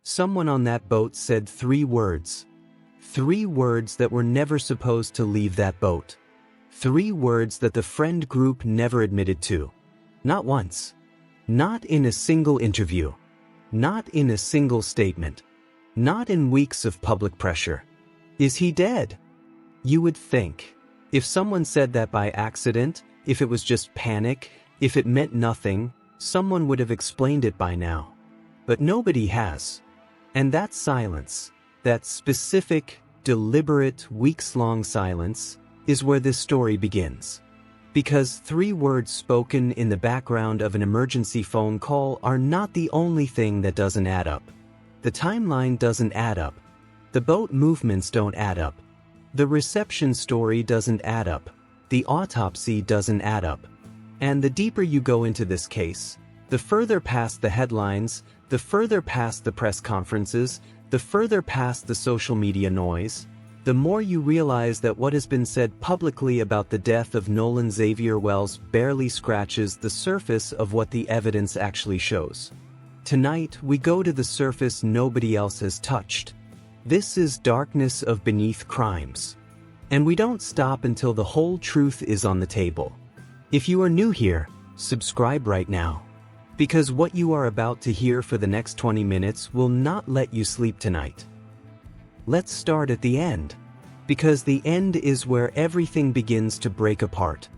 Someone on that boat said 3 words. 3 words that were never supposed to leave that boat. 3 words that the friend group never admitted to. Not once. Not in a single interview. Not in a single statement. Not in weeks of public pressure. Is he dead? You would think. If someone said that by accident, if it was just panic, if it meant nothing, someone would have explained it by now. But nobody has. And that silence, that specific, deliberate, weeks-long silence, is where this story begins. Because 3 words spoken in the background of an emergency phone call are not the only thing that doesn't add up. The timeline doesn't add up. The boat movements don't add up. The reception story doesn't add up. The autopsy doesn't add up. And the deeper you go into this case, the further past the headlines, the further past the press conferences, the further past the social media noise, the more you realize that what has been said publicly about the death of Nolan Wells barely scratches the surface of what the evidence actually shows. Tonight, we go to the surface nobody else has touched. This is darkness of beneath crimes. And we don't stop until the whole truth is on the table. If you are new here, subscribe right now. Because what you are about to hear for the next 20 minutes will not let you sleep tonight. Let's start at the end. Because the end is where everything begins to break apart.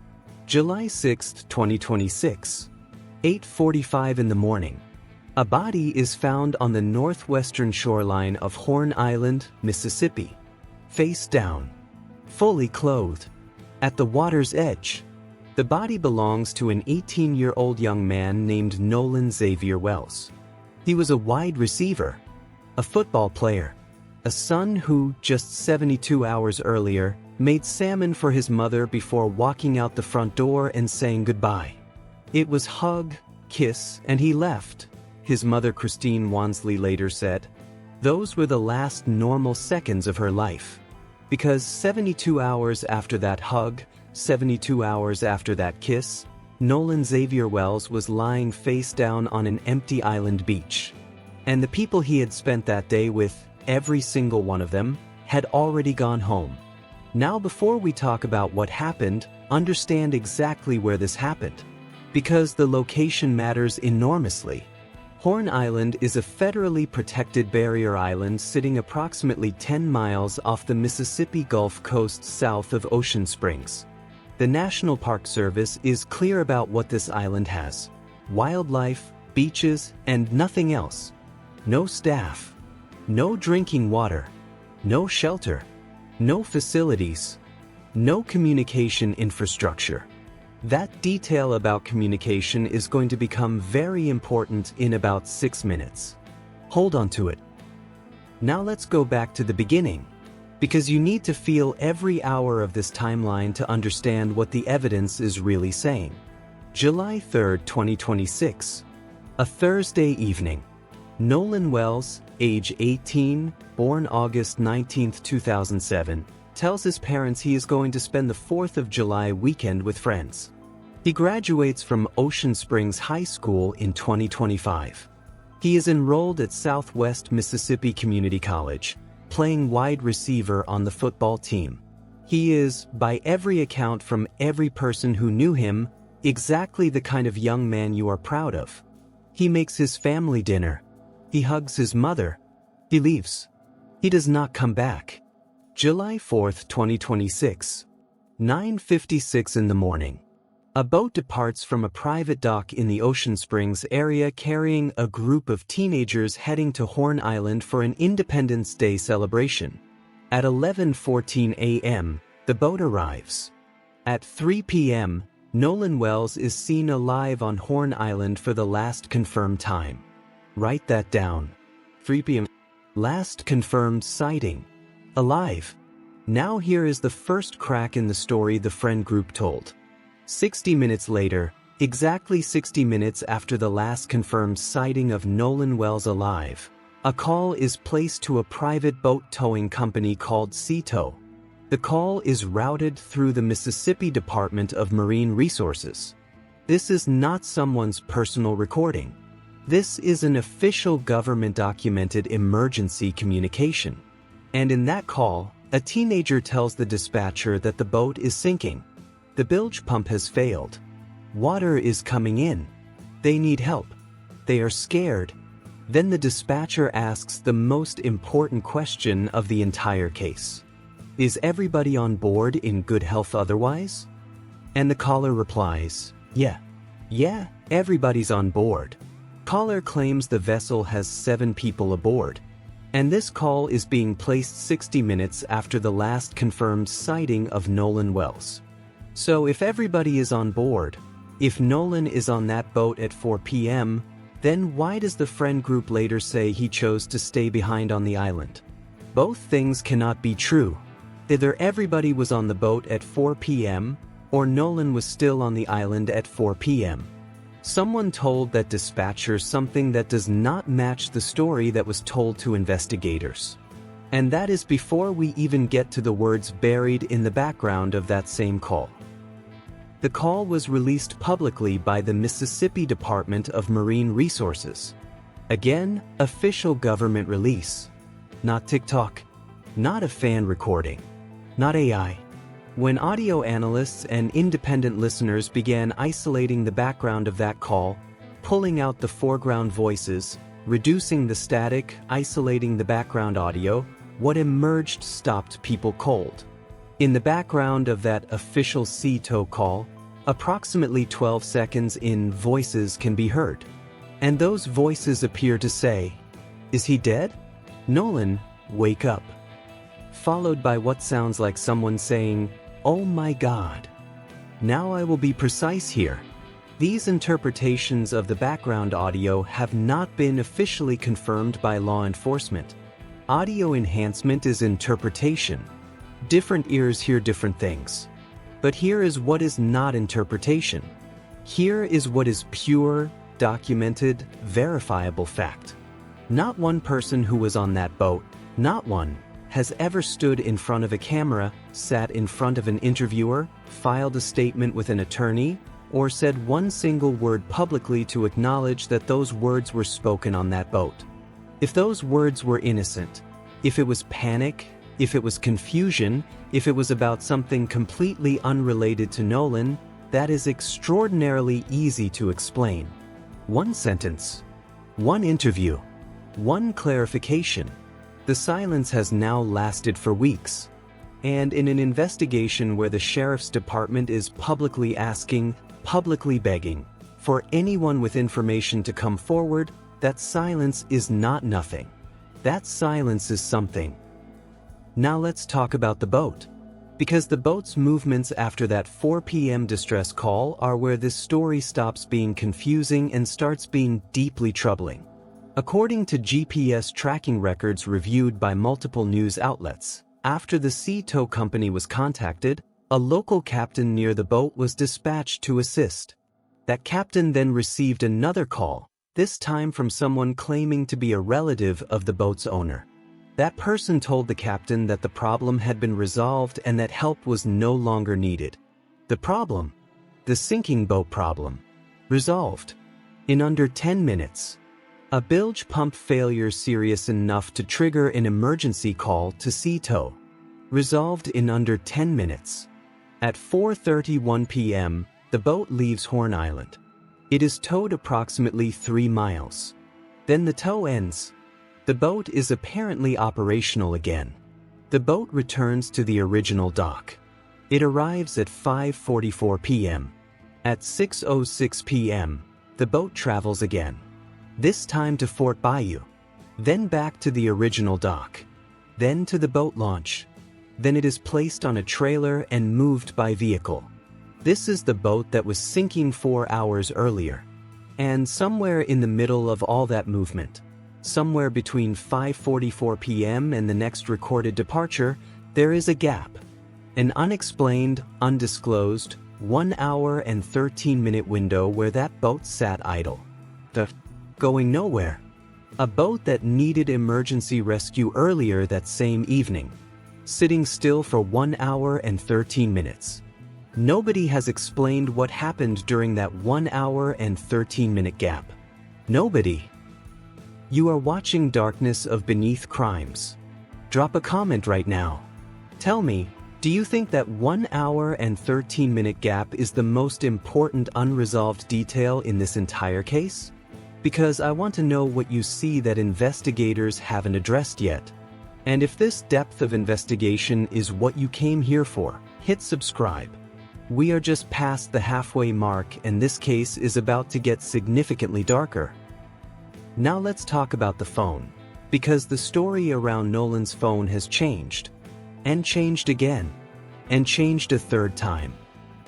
July 6, 2026. 8:45 in the morning. A body is found on the northwestern shoreline of Horn Island, Mississippi. Face down. Fully clothed. At the water's edge. The body belongs to an 18-year-old young man named Nolan Wells. He was a wide receiver, a football player, a son who, just 72 hours earlier, made salmon for his mother before walking out the front door and saying goodbye. It was hug, kiss, and he left, his mother Christine Wansley later said. Those were the last normal seconds of her life. Because 72 hours after that hug, 72 hours after that kiss, Nolan Wells was lying face down on an empty island beach. And the people he had spent that day with, every single one of them, had already gone home. Now before we talk about what happened, understand exactly where this happened. Because the location matters enormously. Horn Island is a federally protected barrier island sitting approximately 10 miles off the Mississippi Gulf Coast south of Ocean Springs. The National Park Service is clear about what this island has: wildlife, beaches, and nothing else. No staff. No drinking water. No shelter. No facilities. No communication infrastructure. That detail about communication is going to become very important in about 6 minutes. Hold on to it. Now let's go back to the beginning, because you need to feel every hour of this timeline to understand what the evidence is really saying. July 3, 2026. A Thursday evening. Nolan Wells, age 18, born August 19, 2007, tells his parents he is going to spend the 4th of July weekend with friends. He graduates from Ocean Springs High School in 2025. He is enrolled at Southwest Mississippi Community College, playing wide receiver on the football team. He is, by every account from every person who knew him, exactly the kind of young man you are proud of. He makes his family dinner. He hugs his mother. He leaves. He does not come back. July 4, 2026. 9:56 in the morning. A boat departs from a private dock in the Ocean Springs area carrying a group of teenagers heading to Horn Island for an Independence Day celebration. At 11:14 a.m., the boat arrives. At 3 p.m., Nolan Wells is seen alive on Horn Island for the last confirmed time. Write that down. 3 p.m. Last confirmed sighting. Alive. Now here is the first crack in the story the friend group told. 60 minutes later, exactly 60 minutes after the last confirmed sighting of Nolan Wells alive, a call is placed to a private boat towing company called Sea-Tow. The call is routed through the Mississippi Department of Marine Resources. This is not someone's personal recording. This is an official government-documented emergency communication. And in that call, a teenager tells the dispatcher that the boat is sinking. The bilge pump has failed. Water is coming in. They need help. They are scared. Then the dispatcher asks the most important question of the entire case. Is everybody on board in good health otherwise? And the caller replies, Yeah, everybody's on board. Caller claims the vessel has 7 people aboard. And this call is being placed 60 minutes after the last confirmed sighting of Nolan Wells. So if everybody is on board, if Nolan is on that boat at 4 p.m., then why does the friend group later say he chose to stay behind on the island? Both things cannot be true. Either everybody was on the boat at 4 p.m., or Nolan was still on the island at 4 p.m. Someone told that dispatcher something that does not match the story that was told to investigators. And that is before we even get to the words buried in the background of that same call. The call was released publicly by the Mississippi Department of Marine Resources. Again, official government release. Not TikTok. Not a fan recording. Not AI. When audio analysts and independent listeners began isolating the background of that call, pulling out the foreground voices, reducing the static, isolating the background audio, what emerged stopped people cold. In the background of that official sea tow call, approximately 12 seconds in, voices can be heard. And those voices appear to say, "Is he dead? Nolan, wake up." Followed by what sounds like someone saying, "Oh my God." Now I will be precise here. These interpretations of the background audio have not been officially confirmed by law enforcement. Audio enhancement is interpretation. Different ears hear different things. But here is what is not interpretation. Here is what is pure, documented, verifiable fact. Not one person who was on that boat, not one, has ever stood in front of a camera, sat in front of an interviewer, filed a statement with an attorney, or said one single word publicly to acknowledge that those words were spoken on that boat. If those words were innocent, if it was panic, if it was confusion, if it was about something completely unrelated to Nolan, that is extraordinarily easy to explain. One sentence, one interview, one clarification. The silence has now lasted for weeks. And in an investigation where the sheriff's department is publicly asking, publicly begging, for anyone with information to come forward, that silence is not nothing. That silence is something. Now let's talk about the boat. Because the boat's movements after that 4 p.m. distress call are where this story stops being confusing and starts being deeply troubling. According to GPS tracking records reviewed by multiple news outlets, after the sea tow company was contacted, a local captain near the boat was dispatched to assist. That captain then received another call, this time from someone claiming to be a relative of the boat's owner. That person told the captain that the problem had been resolved and that help was no longer needed. The problem, the sinking boat problem, resolved in under 10 minutes. A bilge pump failure serious enough to trigger an emergency call to sea tow, resolved in under 10 minutes. At 4:31 p.m., the boat leaves Horn Island. It is towed approximately 3 miles. Then the tow ends. The boat is apparently operational again. The boat returns to the original dock. It arrives at 5:44 p.m. At 6:06 p.m., the boat travels again. This time to Fort Bayou. Then back to the original dock. Then to the boat launch. Then it is placed on a trailer and moved by vehicle. This is the boat that was sinking 4 hours earlier. And somewhere in the middle of all that movement, somewhere between 5:44 p.m. and the next recorded departure, there is a gap. An unexplained, undisclosed, 1 hour and 13-minute window where that boat sat idle. Going nowhere. A boat that needed emergency rescue earlier that same evening. Sitting still for 1 hour and 13 minutes. Nobody has explained what happened during that 1 hour and 13-minute gap. Nobody. You are watching Darkness of Beneath Crimes. Drop a comment right now. Tell me, do you think that 1 hour and 13-minute gap is the most important unresolved detail in this entire case? Because I want to know what you see that investigators haven't addressed yet. And if this depth of investigation is what you came here for, hit subscribe. We are just past the halfway mark and this case is about to get significantly darker. Now let's talk about the phone. Because the story around Nolan's phone has changed. And changed again. And changed a third time.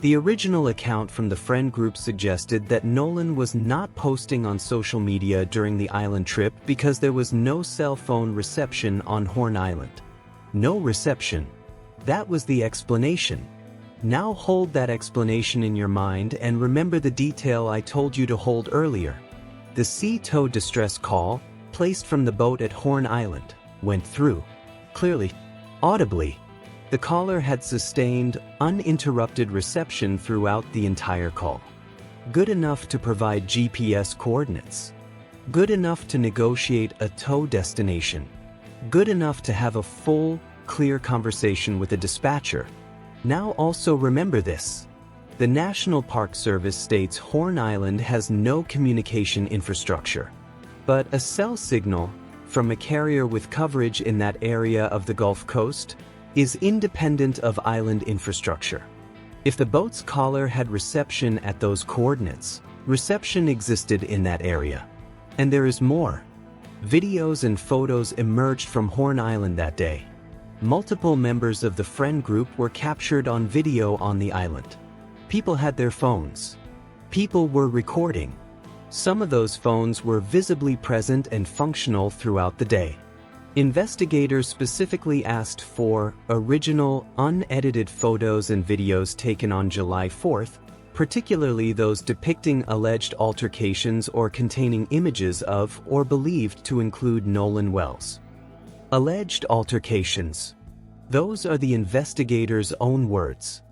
The original account from the friend group suggested that Nolan was not posting on social media during the island trip because there was no cell phone reception on Horn Island. No reception. That was the explanation. Now hold that explanation in your mind and remember the detail I told you to hold earlier. The sea tow distress call, placed from the boat at Horn Island, went through. Clearly, audibly. The caller had sustained uninterrupted reception throughout the entire call. Good enough to provide GPS coordinates. Good enough to negotiate a tow destination. Good enough to have a full, clear conversation with a dispatcher. Now also remember this. The National Park Service states Horn Island has no communication infrastructure. But a cell signal from a carrier with coverage in that area of the Gulf Coast is independent of island infrastructure. If the boat's caller had reception at those coordinates, reception existed in that area. And there is more. Videos and photos emerged from Horn Island that day. Multiple members of the friend group were captured on video on the island. People had their phones. People were recording. Some of those phones were visibly present and functional throughout the day. Investigators specifically asked for original, unedited photos and videos taken on July 4th, particularly those depicting alleged altercations or containing images of or believed to include Nolan Wells. Alleged altercations. Those are the investigators' own words.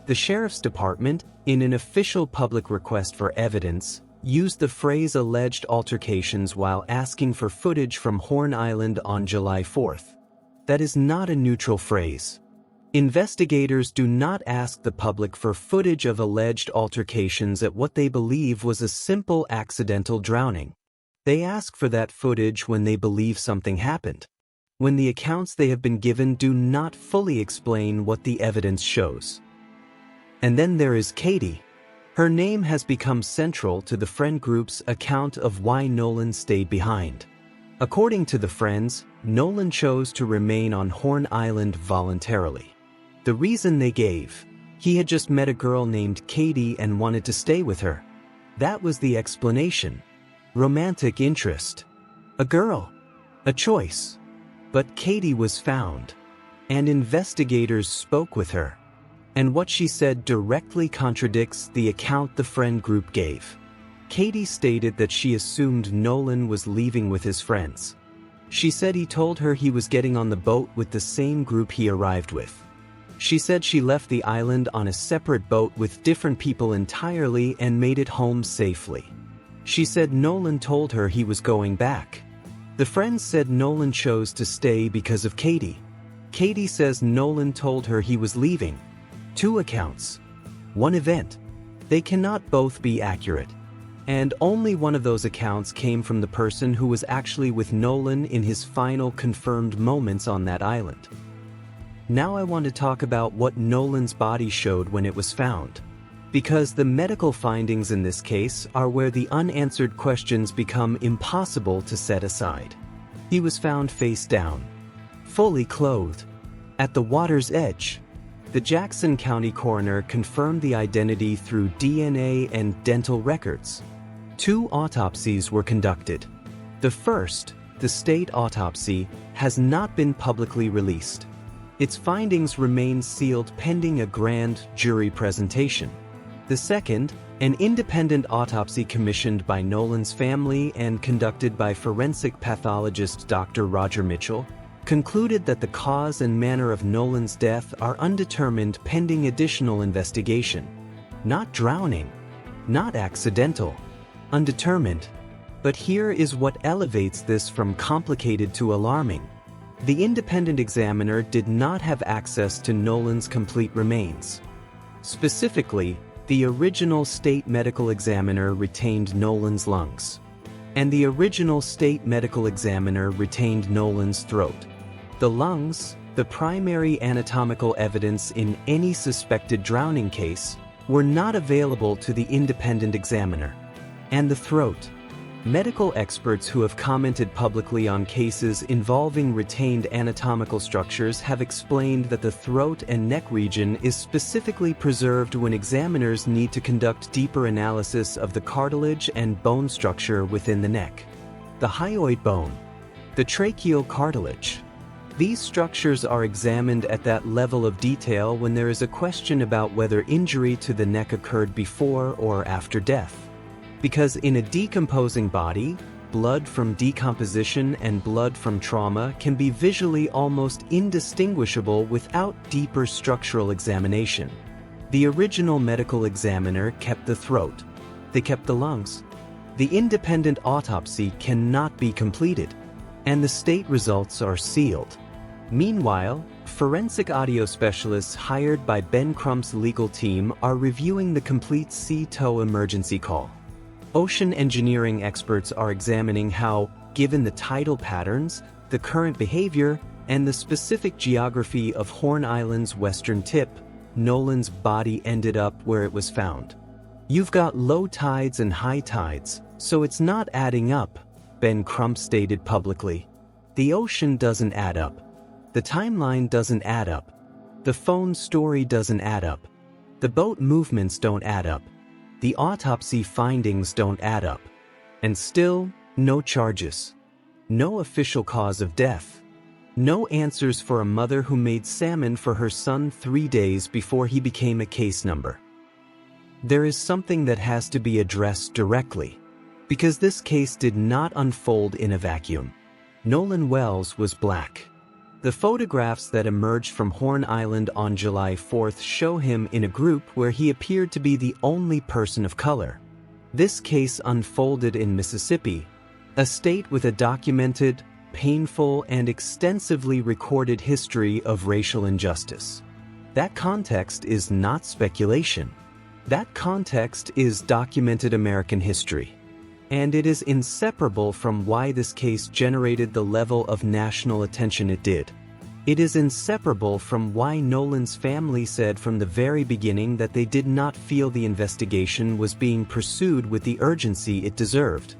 The Sheriff's Department, in an official public request for evidence, used the phrase alleged altercations while asking for footage from Horn Island on July 4th. That is not a neutral phrase. Investigators do not ask the public for footage of alleged altercations at what they believe was a simple accidental drowning. They ask for that footage when they believe something happened. When the accounts they have been given do not fully explain what the evidence shows. And then there is Katie. Her name has become central to the friend group's account of why Nolan stayed behind. According to the friends, Nolan chose to remain on Horn Island voluntarily. The reason they gave: he had just met a girl named Katie and wanted to stay with her. That was the explanation. Romantic interest. A girl. A choice. But Katie was found. And investigators spoke with her. And what she said directly contradicts the account the friend group gave. Katie stated that she assumed Nolan was leaving with his friends. She said he told her he was getting on the boat with the same group he arrived with. She said she left the island on a separate boat with different people entirely and made it home safely. She said Nolan told her he was going back. The friends said Nolan chose to stay because of Katie. Katie says Nolan told her he was leaving. Two accounts. One event. They cannot both be accurate. And only one of those accounts came from the person who was actually with Nolan in his final confirmed moments on that island. Now I want to talk about what Nolan's body showed when it was found. Because the medical findings in this case are where the unanswered questions become impossible to set aside. He was found face down, fully clothed, at the water's edge. The Jackson County coroner confirmed the identity through DNA and dental records. 2 autopsies were conducted. The first, the state autopsy, has not been publicly released. Its findings remain sealed pending a grand jury presentation. The second, an independent autopsy commissioned by Nolan's family and conducted by forensic pathologist Dr. Roger Mitchell, concluded that the cause and manner of Nolan's death are undetermined pending additional investigation. Not drowning. Not accidental. Undetermined. But here is what elevates this from complicated to alarming. The independent examiner did not have access to Nolan's complete remains. Specifically, the original state medical examiner retained Nolan's lungs. And the original state medical examiner retained Nolan's throat. The lungs, the primary anatomical evidence in any suspected drowning case, were not available to the independent examiner. And the throat. Medical experts who have commented publicly on cases involving retained anatomical structures have explained that the throat and neck region is specifically preserved when examiners need to conduct deeper analysis of the cartilage and bone structure within the neck. The hyoid bone, the tracheal cartilage. These structures are examined at that level of detail when there is a question about whether injury to the neck occurred before or after death. Because in a decomposing body, blood from decomposition and blood from trauma can be visually almost indistinguishable without deeper structural examination. The original medical examiner kept the throat. They kept the lungs. The independent autopsy cannot be completed, and the state results are sealed. Meanwhile, forensic audio specialists hired by Ben Crump's legal team are reviewing the complete sea-tow emergency call. Ocean engineering experts are examining how, given the tidal patterns, the current behavior, and the specific geography of Horn Island's western tip, Nolan's body ended up where it was found. You've got low tides and high tides, so it's not adding up, Ben Crump stated publicly. The ocean doesn't add up. The timeline doesn't add up. The phone story doesn't add up. The boat movements don't add up. The autopsy findings don't add up. And still, no charges. No official cause of death. No answers for a mother who made salmon for her son 3 days before he became a case number. There is something that has to be addressed directly, because this case did not unfold in a vacuum. Nolan Wells was black. The photographs that emerged from Horn Island on July 4th show him in a group where he appeared to be the only person of color. This case unfolded in Mississippi, a state with a documented, painful, and extensively recorded history of racial injustice. That context is not speculation. That context is documented American history. And it is inseparable from why this case generated the level of national attention it did. It is inseparable from why Nolan's family said from the very beginning that they did not feel the investigation was being pursued with the urgency it deserved.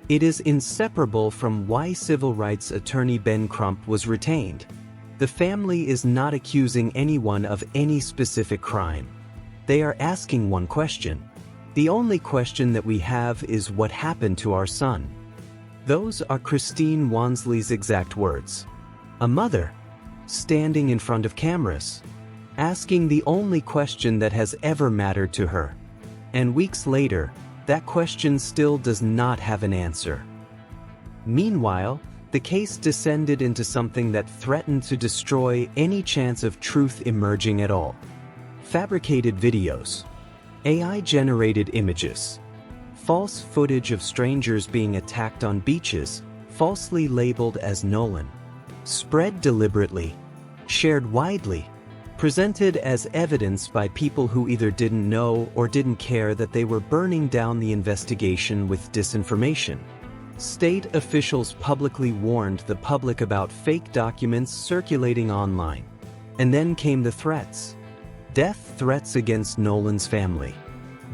It is inseparable from why civil rights attorney Ben Crump was retained. The family is not accusing anyone of any specific crime. They are asking one question. The only question that we have is what happened to our son. Those are Christine Wansley's exact words. A mother, standing in front of cameras, asking the only question that has ever mattered to her. And weeks later, that question still does not have an answer. Meanwhile, the case descended into something that threatened to destroy any chance of truth emerging at all. Fabricated videos. AI-generated images. False footage of strangers being attacked on beaches, falsely labeled as Nolan. Spread deliberately. Shared widely. Presented as evidence by people who either didn't know or didn't care that they were burning down the investigation with disinformation. State officials publicly warned the public about fake documents circulating online. And then came the threats. Death threats against Nolan's family.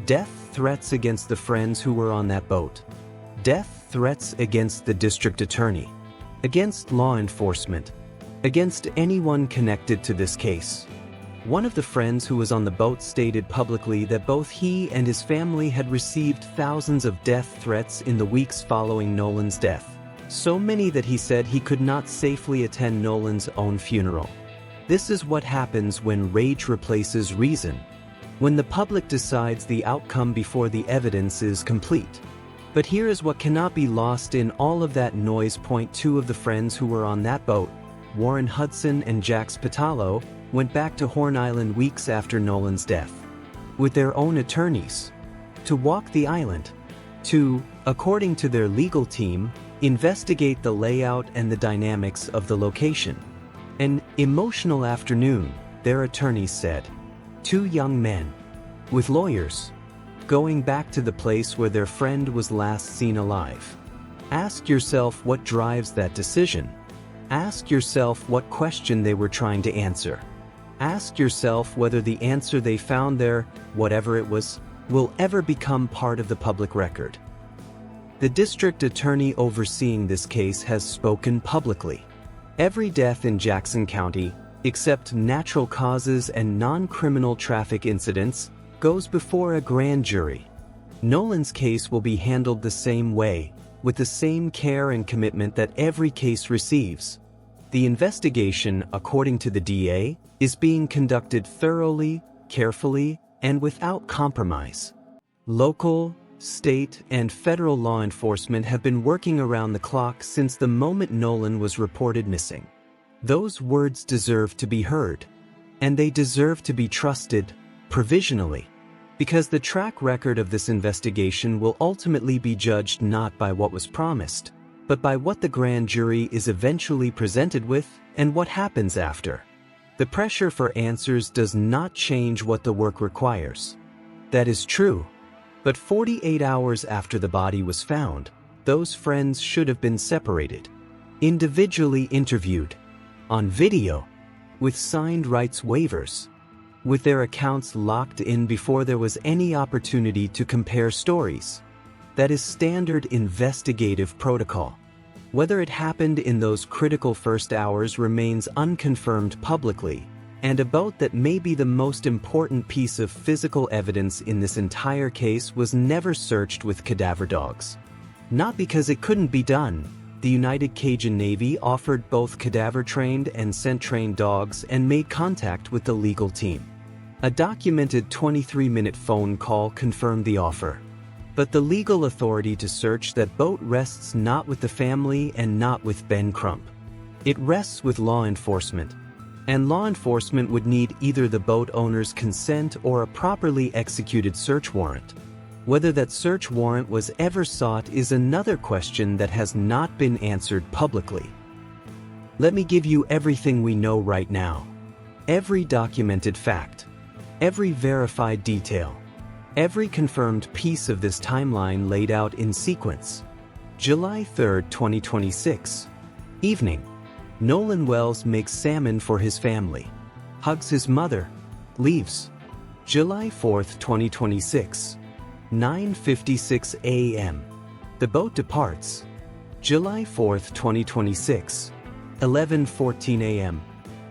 Death threats against the friends who were on that boat. Death threats against the district attorney. Against law enforcement. Against anyone connected to this case. One of the friends who was on the boat stated publicly that both he and his family had received thousands of death threats in the weeks following Nolan's death. So many that he said he could not safely attend Nolan's own funeral. This is what happens when rage replaces reason. When the public decides the outcome before the evidence is complete. But here is what cannot be lost in all of that noise. Two of the friends who were on that boat, Warren Hudson and Jax Patalo, went back to Horn Island weeks after Nolan's death. With their own attorneys. To walk the island. To According to their legal team, investigate the layout and the dynamics of the location. An emotional afternoon, their attorneys said. Two young men, with lawyers, going back to the place where their friend was last seen alive. Ask yourself what drives that decision. Ask yourself what question they were trying to answer. Ask yourself whether the answer they found there, whatever it was, will ever become part of the public record. The district attorney overseeing this case has spoken publicly. Every death in Jackson County, except natural causes and non-criminal traffic incidents, goes before a grand jury. Nolan's case will be handled the same way, with the same care and commitment that every case receives. The investigation, according to the DA, is being conducted thoroughly, carefully, and without compromise. Local, state, and federal law enforcement have been working around the clock since the moment Nolan was reported missing. Those words deserve to be heard, and they deserve to be trusted, provisionally, because the track record of this investigation will ultimately be judged not by what was promised, but by what the grand jury is eventually presented with and what happens after. The pressure for answers does not change what the work requires. That is true. But 48 hours after the body was found, those friends should have been separated, individually interviewed, on video, with signed rights waivers, with their accounts locked in before there was any opportunity to compare stories. That is standard investigative protocol. Whether it happened in those critical first hours remains unconfirmed publicly, and a boat that may be the most important piece of physical evidence in this entire case was never searched with cadaver dogs. Not because it couldn't be done. The United Cajun Navy offered both cadaver-trained and scent-trained dogs and made contact with the legal team. A documented 23-minute phone call confirmed the offer. But the legal authority to search that boat rests not with the family and not with Ben Crump. It rests with law enforcement. And law enforcement would need either the boat owner's consent or a properly executed search warrant. Whether that search warrant was ever sought is another question that has not been answered publicly. Let me give you everything we know right now. Every documented fact. Every verified detail. Every confirmed piece of this timeline laid out in sequence. July 3, 2026. Evening. Nolan Wells makes salmon for his family. Hugs his mother. Leaves. July 4, 2026. 9:56 a.m. The boat departs. July 4, 2026. 11:14 a.m.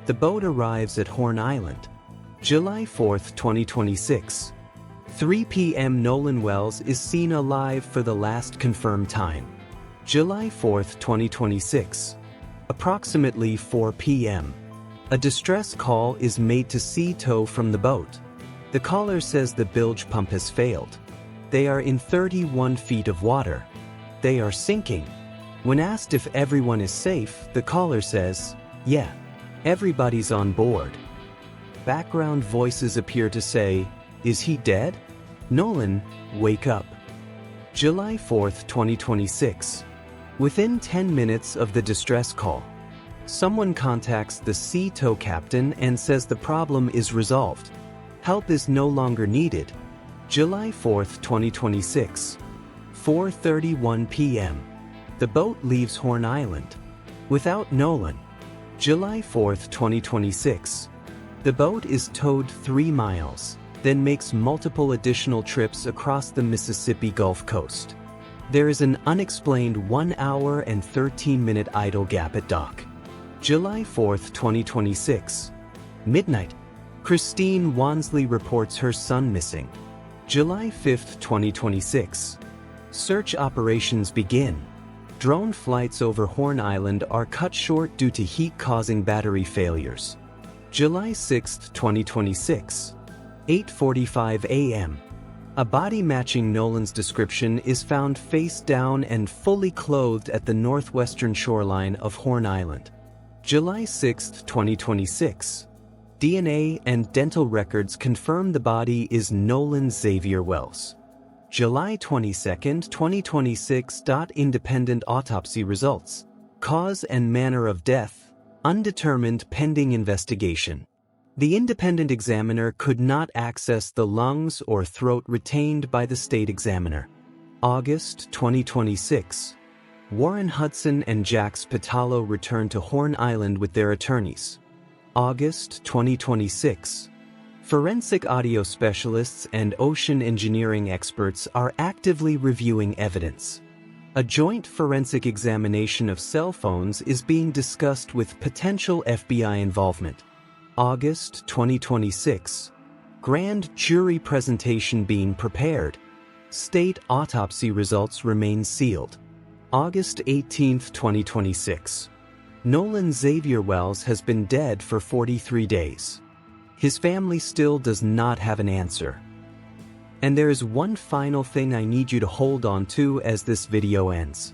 The boat arrives at Horn Island. July 4, 2026. 3 p.m. Nolan Wells is seen alive for the last confirmed time. July 4, 2026. Approximately 4 p.m. A distress call is made to sea tow from the boat. The caller says the bilge pump has failed. They are in 31 feet of water. They are sinking. When asked if everyone is safe, the caller says, "Yeah, everybody's on board." Background voices appear to say, "Is he dead? Nolan, wake up." July 4, 2026. Within 10 minutes of the distress call, someone contacts the sea tow captain and says the problem is resolved. Help is no longer needed. July 4, 2026. 4:31 p.m. The boat leaves Horn Island. Without Nolan. July 4, 2026. The boat is towed 3 miles, then makes multiple additional trips across the Mississippi Gulf Coast. There is an unexplained 1 hour and 13-minute idle gap at dock. July 4, 2026. Midnight. Christine Wansley reports her son missing. July 5, 2026. Search operations begin. Drone flights over Horn Island are cut short due to heat causing battery failures. July 6, 2026. 8:45 a.m. A body matching Nolan's description is found face down and fully clothed at the northwestern shoreline of Horn Island. July 6, 2026. DNA and dental records confirm the body is Nolan Xavier Wells. July 22, 2026. Independent autopsy results. Cause and manner of death, undetermined pending investigation. The independent examiner could not access the lungs or throat retained by the state examiner. August 2026. Warren Hudson and Jax Patalo returned to Horn Island with their attorneys. August 2026. Forensic audio specialists and ocean engineering experts are actively reviewing evidence. A joint forensic examination of cell phones is being discussed with potential FBI involvement. August 2026. Grand jury presentation being prepared. State autopsy results remain sealed. August 18, 2026. Nolan Wells has been dead for 43 days. His family still does not have an answer. And there is one final thing I need you to hold on to as this video ends.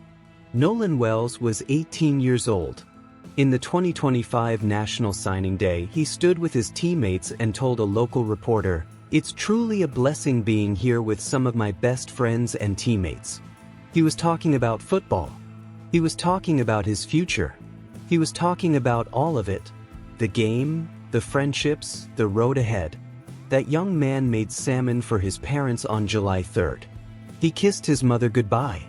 Nolan Wells was 18 years old. In the 2025 National Signing Day, he stood with his teammates and told a local reporter, "It's truly a blessing being here with some of my best friends and teammates." He was talking about football. He was talking about his future. He was talking about all of it. The game, the friendships, the road ahead. That young man made salmon for his parents on July 3rd. He kissed his mother goodbye.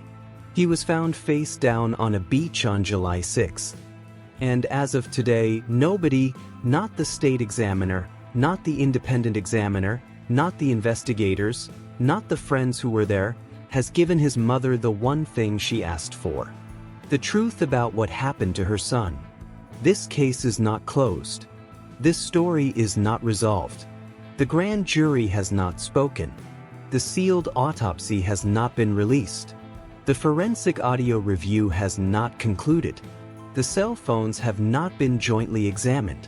He was found face down on a beach on July 6th. And as of today, nobody, not the state examiner, not the independent examiner, not the investigators, not the friends who were there, has given his mother the one thing she asked for. The truth about what happened to her son. This case is not closed. This story is not resolved. The grand jury has not spoken. The sealed autopsy has not been released. The forensic audio review has not concluded. The cell phones have not been jointly examined.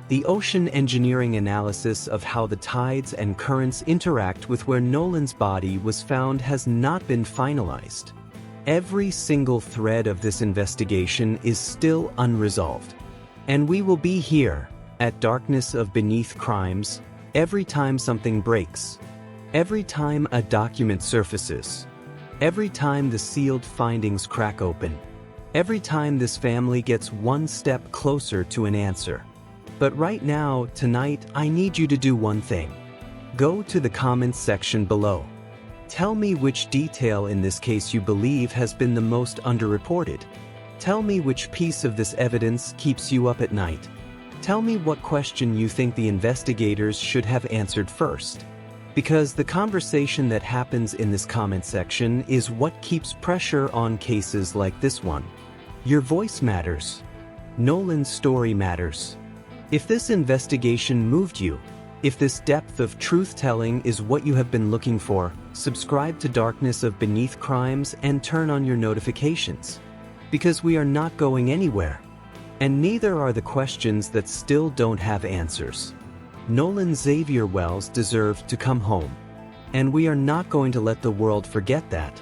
The ocean engineering analysis of how the tides and currents interact with where Nolan's body was found has not been finalized. Every single thread of this investigation is still unresolved. And we will be here, at Darkness of Beneath Crimes, every time something breaks, every time a document surfaces, every time the sealed findings crack open, every time this family gets one step closer to an answer. But right now, tonight, I need you to do one thing. Go to the comments section below. Tell me which detail in this case you believe has been the most underreported. Tell me which piece of this evidence keeps you up at night. Tell me what question you think the investigators should have answered first. Because the conversation that happens in this comment section is what keeps pressure on cases like this one. Your voice matters. Nolan's story matters. If this investigation moved you, if this depth of truth-telling is what you have been looking for, subscribe to Darkness of Beneath Crimes and turn on your notifications. Because we are not going anywhere. And neither are the questions that still don't have answers. Nolan Wells deserved to come home. And we are not going to let the world forget that.